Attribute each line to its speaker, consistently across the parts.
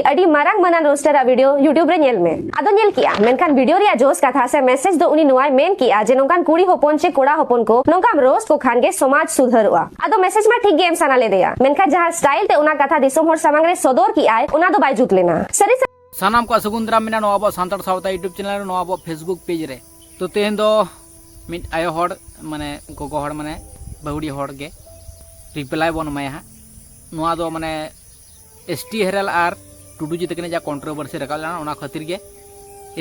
Speaker 1: अडी मारंग मनान roster video YouTube रे नेल में आदो नेल किया मेनखान वीडियो रिया जोश कथा से मैसेज दो उनी नुआय मेन किया जे नोंकान कुड़ी होपन चे कोड़ा होपन को नोंकाम रोस्ट को खान के समाज सुधरवा आदो मैसेज में ठीक गेम साना ले देया मेनखान जहां स्टाइल ते उना कथा दिसोम होर सामंग रे सदर की आय उना दो बाय जुत लेना सरी
Speaker 2: सानाम को सगुंद्रा मेना नो अब सांतार सावता यूट्यूब चैनल नो अब फेसबुक पेज रे तो तेहन दो मिट आयो हर माने गोगो हर माने बहुड़ी हर गे रिप्लाई बन माया नुआ दो माने एसटी हेरल आर टुडू जी तकने जा कंट्रोवर्सी रखा लेना उना खातिर गे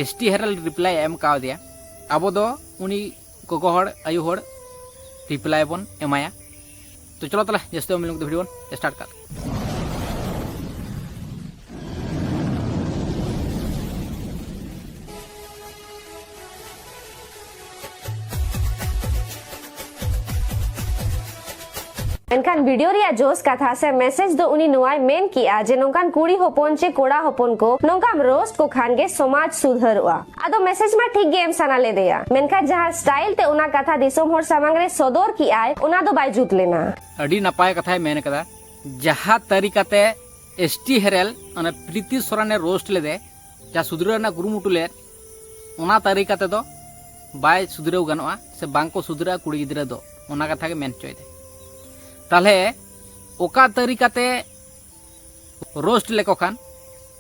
Speaker 2: एसटी हेरल रिप्लाई एम का दिया अब दो उनी गोगो हर आयो हर रिप्लाई बन एमाया तो चलो तला जैसे हम लोग वीडियो स्टार्ट कर
Speaker 1: मेनखान वीडियो रिया जोश कथा से मैसेज दो उनी नुआय मेन किया जे नोंकान कुड़ी होपन चे कोड़ा होपन को नोंकाम रोस्ट को खान के समाज सुधरवा आदो मैसेज में ठीक गेम साना ले देया मेनखान जहां स्टाइल ते उना कथा दिसोम होर सामंग रे सदर की आय उना दो बाय जुत लेना
Speaker 2: अडी नपाय कथा मेन कदा जहां तरीकाते एसटी हेरल अने प्रीति सोराने रोस्ट ले दे जा सुधरना गुरुमुटु ले उना तरीकाते दो बाय सुधरव गनवा से बांग को सुधरा कुड़ी गिदरा दो उना कथा के मेन चोय दे ताले ओका तरीकाते रोस्ट लेको खान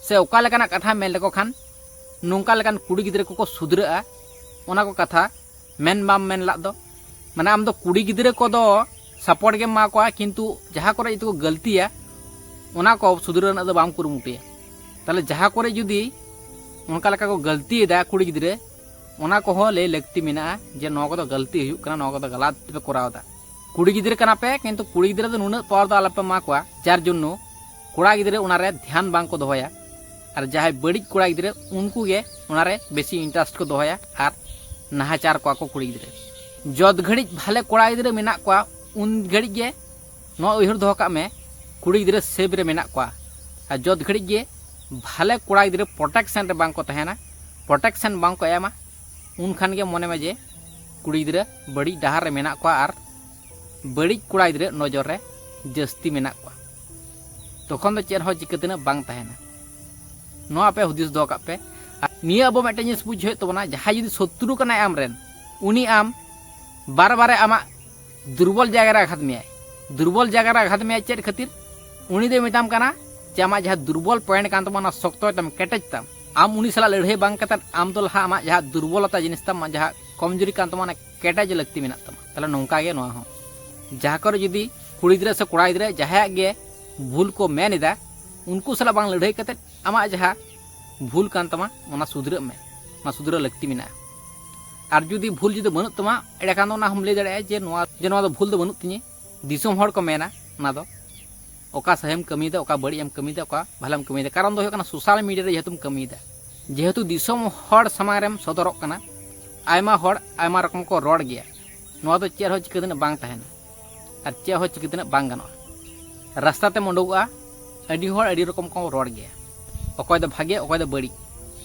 Speaker 2: से ओका लेकाना कथा मेन लेको खान नोंका लेकान कुड़ी गिदरे को सुधरा ओना को कथा मेन बाम मेन ला दो माने आम दो कुड़ी गिदरे को दो सपोर्ट के मा को किंतु जहां करे इतो गलतिया ओना को सुधरना दो बाम कुरुमुटिया ताले जहां करे जुदी उनका लेका को गलती दा कुड़ी गिदरे ओना को हो ले लगती मेना जे नो को दो गलती हुयु कना नो को दो गलत पे करावदा कुड़ी गिदरे कना पे किंतु कुड़ी गिदरे दो नुना पावर दो आलपे मा को जार जुन्नु कोड़ा गिदरे उनारे ध्यान बांग को दोहया और जहां बड़ी कोड़ा गिदरे उनको गे उनारे बेसी इंटरेस्ट को दोहया और नाहाचार को कुड़ी गिदरे जद घड़ी भाले कोड़ा गिदरे मेना को उन घड़ी गे नो उहर दोह का में कुड़ी गिदरे सेब रे मेना को और जद घड़ी गे भाले कोड़ा गिदरे प्रोटेक्शन रे बांग को तहना प्रोटेक्शन बांग को एमा उन खान के मने में जे कुड़ी गिदरे बड़ी डहार रे मेना को और बड़ी कोड़ा गिदरे नजर रे जस्ती मेना को तखन दो चेर हो चिकतना बांग तहना नो आपे हुदिस दो का पे निया अब मेटे जिनिस बुझे तबना जहां यदि शत्रु कना आम रेन उनी आम बार बार आमा दुर्बल जगह रे आघात में दुर्बल जगह रे आघात में चेर खातिर उनी दे मिताम कना जे आमा जहां दुर्बल पॉइंट कान तमना शक्तो तम केटेज तम आम उनी सला लड़े बांग कता आम तो लहा आमा जहां दुर्बलता जिनिस तम जहां कमजोरी कान तमना केटेज लगती मेना तम तला नोंका गे नो हो जहां कर यदि कुड़ी गिदरे से कोड़ा गिदरे जहां गे भूल को मेन इदा उनको सला बांग लड़ाई कते आमा जहां भूल कान तमा ओना सुधर में ना सुधर लगती मेना और जुदी भूल जुदी बनू तमा एडे कान ना हम ले दड़े जे नोआ दो भूल दो बनू तिनी दिसोम हड़ को मेना ना दो ओका सहेम कमीदा ओका बड़ी एम कमीदा ओका भलाम कमीदा कारण दो होकना सोशल मीडिया रे जेतुम कमीदा जेहेतु दिसोम हड़ समारेम सदरक कना आयमा हड़ आयमा रकम को रोड गया नोआ दो चेर हो चिकदन बांग तहना और चे हो चिकदन बांग गनो रास्ता ते मंडोगा अडी हड़ अडी रकम को रोड गया ओकय दो भागे ओकय दो बड़ी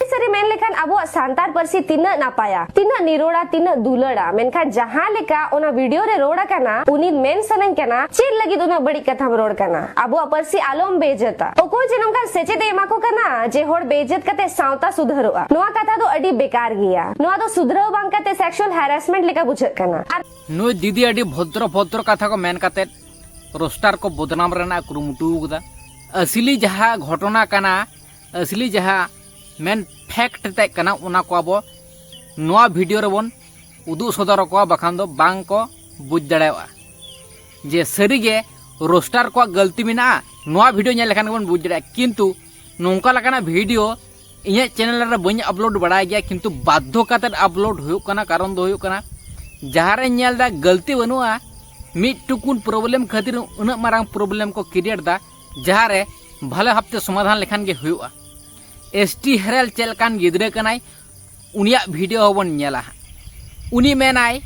Speaker 1: सरी मेन लेखान अबो सांतार परसी तिना नापाया तिना निरोड़ा तिना दुलड़ा मेनखान जहां लेका ओना वीडियो रे रोड़ा कना उनी मेन सनन कना चेर लगी दोना बड़ी कथा रोड कना अबो परसी आलोम बेजता ओको जे नोंका सेचे दे एमा को कना जे होड़ बेजत कते सावता सुधरवा नोआ कथा दो अडी बेकार गिया नोआ दो सुधरव बांग कते सेक्सुअल हैरेसमेंट लेका बुझत कना
Speaker 2: नो दीदी अडी भद्र भद्र कथा को मेन कते रोस्टार को बदनाम रेना कुरुमुटु गुदा असली जहां घटना कना असली जहां मेन फैक्ट ते कना उना को अब नोआ वीडियो रे बन उदु सदर को बखान दो बांग को बुझ दड़ेवा जे सरी गे रोस्टार को गलती मिना नोआ वीडियो ने लेखान बन बुझ दड़े किंतु नोंका लकाना वीडियो इने चैनल रे बन अपलोड बड़ा गया किंतु बाध्य काते अपलोड हुयो कना कारण दो हुयो कना जहां रे नेल दा गलती बनुआ मिट टुकुन प्रॉब्लम खातिर उना मारांग प्रॉब्लम को क्रिएट दा जहां रे भले हफ्ते समाधान लेखान गे हुयोआ एसटी हेरल चेलकान गिदरे कनाई उनिया वीडियो होबन नेला उनी मेनाय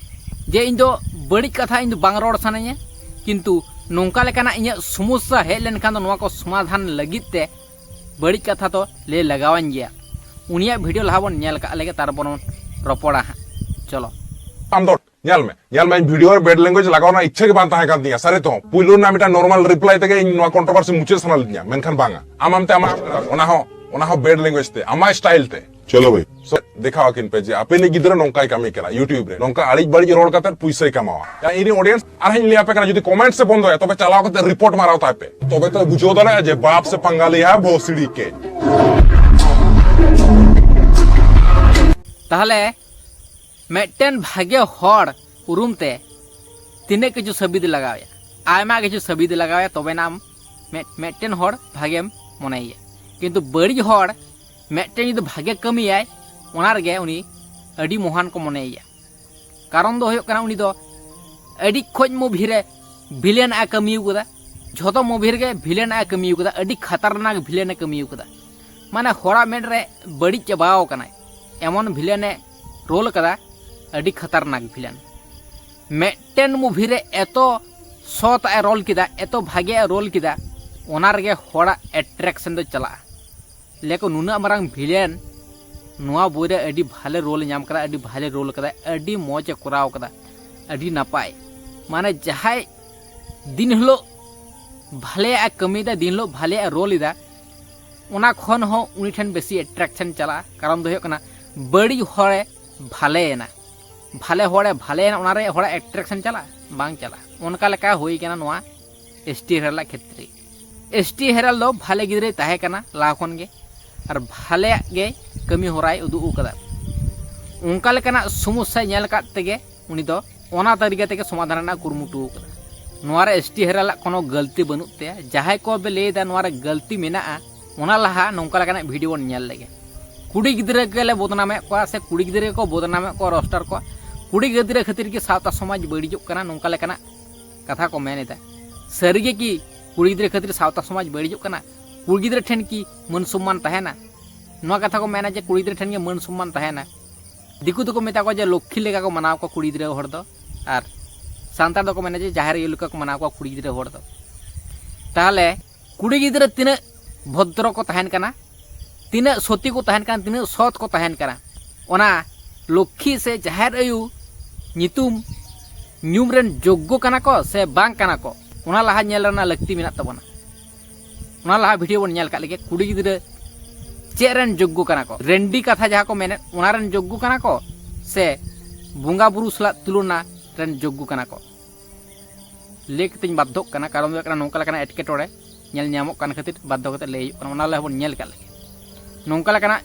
Speaker 2: जे इन दो बड़ी कथा इन दो बांग रोड सानाया किंतु नोंका लेकाना इnya समस्या हे लेन खान दो को समाधान लगित ते बड़ी कथा तो ले लगावन गया उनिया वीडियो लहाबन नेल का लेगे तार बन रपड़ा चलो
Speaker 3: nyal me video bad language lagaw na ichhe ke ban tahe kan dia sare to puilu na mita normal reply tege in no controversy muche sanal nya menkan banga amam te ama ona ho bad language te ama style te chalo bhai so dekha akin pe je apene gidra nongkai kami kara youtube re nongka ali badi rod kater puisai kamawa ya ini audience ar hin liya pe kana jodi comment se bondo hai tobe chalao kate report marao ta pe tobe to bujho dala je baap se pangali hai bosidi ke
Speaker 2: ताहले मेटन भागे हर उरुमते तिने किछु सबिद लगावे आयमा किछु सबिद लगावे तबे नाम मेटन हर भागे मनाइया किंतु बड़ी हर मेटन जो भागे कमी आय ओना रगे उनी अडी महान को मनाइया कारण दो होयो कना उनी दो अडी खोज मूवी रे विलेन आ कमी उकदा झोतो मूवी रे विलेन आ कमी उकदा अडी खतरनाक विलेन कमी उकदा माने होरा मेट रे बड़ी चबाओ कना एमन विलेने रोल कदा अडी खतरनाक विलेन मेटन मूवी रे एतो सत ए रोल किदा एतो भागे रोल किदा ओना रगे होड़ा एट्रैक्शन दो चला लेको नुना मरांग विलेन नुआ बोरे अडी भाले रोल नाम कदा अडी भाले रोल कदा अडी मौज कराव कदा अडी नपाय माने जहाय दिन हलो भाले आ कमीदा दिन हलो भाले आ रोल इदा ओना खन हो उनी ठन बेसी एट्रैक्शन चला कारण दो होय कना बड़ी हड़े भालेना भाले हड़े भालेना ओनारे हड़े एट्रैक्शन चला बांग चला उनका लेका होई कना नोआ एसटी हेरल क्षेत्र एसटी हेरल दो भाले गिदरे ताहे कना ला खन गे और भाले गे कमी होराय उदु उकदा उनका लेकना समस्या नेल काट तेगे उनी दो ओना तरीका तेगे समाधान ना कुरमुटु उकदा नोआरे एसटी हेरल कोनो गलती बनुते जहाय को बे लेदा नोआरे गलती मेना ओना लहा नोंका लेकना वीडियो नेल लेगे कुड़ी गिद्रे के बदनामे को से कुड़ी गिद्रे को बदनामे को रोस्टर को कुड़ी गिद्रे खातिर की सावता समाज बड़ीजोग कना नोंका लेकना कथा को मेनेदा सरीगे की कुड़ी गिद्रे खातिर सावता समाज बड़ीजोग कना कुड़ी गिद्रे ठेन की मन सम्मान तहेना नोआ कथा को मेना जे कुड़ी गिद्रे ठेन के मन सम्मान तहेना दिकु तो को मेता को जे लक्ष्मी लेका को मनाव को कुड़ी गिद्रे हर दो आर सांतार दो को मेना जे जाहेर लेका को मनाव को कुड़ी गिद्रे हर दो ताहले कुड़ी गिद्रे तिने भद्र को तहेन कना तीना सती को तहन कान तीना सत को तहन करा ओना लक्ष्मी से जाहेर आयु नितुम न्यूमरेन जोग्गो कना को से बांग कना को ओना लहा नेल रना लक्ति मेना तबना ओना लहा वीडियो बन नेल का लगे कुड़ी गिद्रे चेरन जोग्गो कना को रेंडी कथा जहा को मेने ओना रन जोग्गो कना को से बुंगा बुरु सला तुलना रन जोग्गो कना को लेक तिन बाध्य कना कारण दो कना नोंका कना एटकेटोड़े नेल न्यामो कना खातिर बाध्य कते लेय कना ओना लहा बन नेल का लगे नोंका लेकना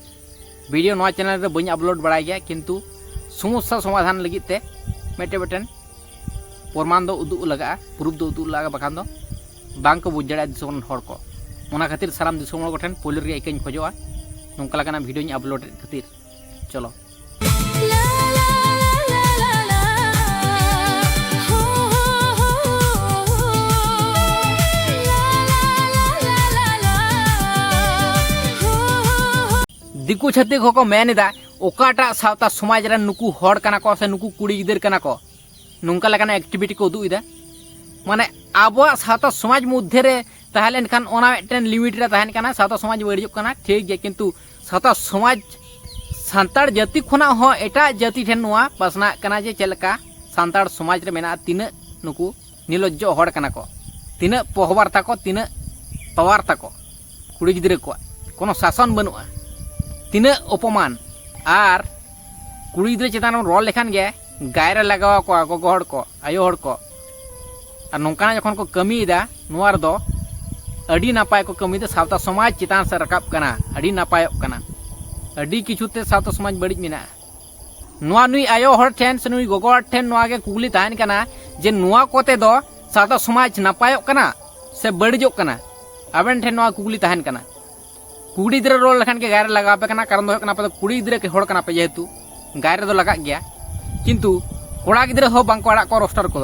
Speaker 2: वीडियो नोआ चैनल रे बनी अपलोड बड़ाई गया किंतु समस्या समाधान लगी ते मेटे बेटन प्रमाण दो उदु लगा प्रूफ दो उदु लगा बखान दो बांग को बुझ जड़ा दिसोन हर को ओना खातिर साराम दिसोन हर कोठन पोलर रे एकन खोजोआ नोंका लेकना वीडियो अपलोड खातिर चलो दिकु छत्तीक को मेनेदा ओकाटा सावता समाज रे नुकु हड़ कना को से नुकु कुड़ी गिदर कना को नोंका लेकना एक्टिविटी को उदु इदा माने आबो सावता समाज मध्य रे ताहलेन खान ओना मिटन लिमिट रे ताहन कना सावता समाज बड़ियो कना ठीक गे किंतु सावता समाज सांतार जाति खना हो एटा जाति ठेन नोआ पासना कना जे चलका सांतार समाज रे मेना तिना नुकु निलज्जो हड़ कना को तिना पहवार ताको तिना पवार ताको कुड़ी गिदर को कोनो शासन बनुआ तीना अपमान आर कुड़ी गिद्रे चेतान रोल लेखान गे गायरे लगावा को गोगो हड़ को आयो हड़ को आर नोंकाना जखन को कमीदा नोआर दो अडी नापाय को कमीदा सावता समाज चेतान से रकाब कना अडी नापाय कना अडी किछुते सावता समाज बड़ी मेना नोआ नुई आयो हड़ ठेन से नुई गोगो हड़ ठेन नोआ गे कुगली ताहन कना जे नोआ कोते दो सावता समाज नापाय कना से बड़ीजो कना आबेन ठेन नोआ कुगली ताहन कना कुड़ी गिद्रे रोल लेखान के गायरे लगा पे कना कारण दो कना पे कुड़ी गिद्रे के हड़ कना पे जेहेतु गायरे दो लगा गया किंतु कोड़ा गिद्रे हो बांग को आड़ा को रोस्टर को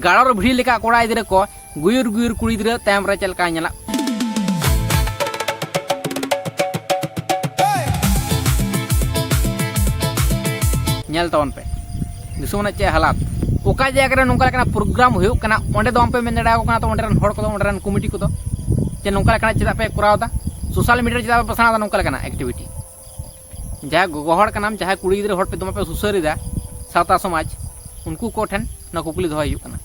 Speaker 2: गाड़र भिड़ी लेका कोड़ा गिद्रे को गुयुर गुयुर कुड़ी गिद्रे तायम रे चलका नेला नेल तवन पे दिसोना चे हालात ओका जगह रे नोंका लेकना प्रोग्राम होयो कना ओंडे दो पे मेन डाको कना तो ओंडे रन हड़ को ओंडे रन कमिटी को जे नोंका लेकना चेदा पे करावदा सोशल मीडिया चेदा पसना नोंका लेकना एक्टिविटी जहाँ गोगो हड़ का नाम जहाँ कुड़ी गिद्रे हड़ पे दम पे सुसरिदा सावता समाज उनको को ठेन ना कुकली दोहय हुयुग कना।